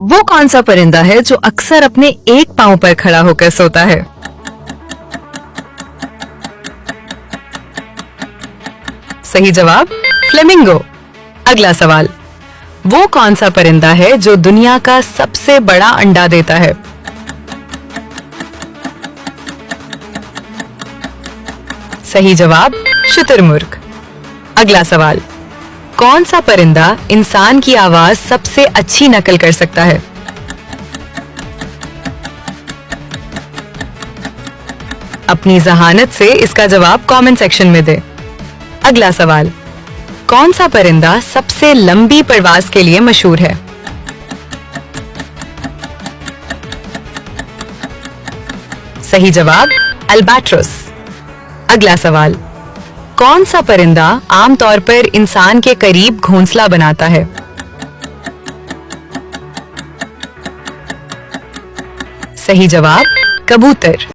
वो कौन सा परिंदा है जो अक्सर अपने एक पांव पर खड़ा होकर सोता है? सही जवाब फ्लेमिंगो। अगला सवाल, वो कौन सा परिंदा है जो दुनिया का सबसे बड़ा अंडा देता है? सही जवाब शुतुरमुर्ग। अगला सवाल, कौन सा परिंदा इंसान की आवाज सबसे अच्छी नकल कर सकता है? अपनी जहानत से इसका जवाब कमेंट सेक्शन में दे। अगला सवाल, कौन सा परिंदा सबसे लंबी परवाज के लिए मशहूर है? सही जवाब अल्बाट्रोस। अगला सवाल, कौन सा परिंदा आमतौर पर इंसान के करीब घोंसला बनाता है? सही जवाब कबूतर।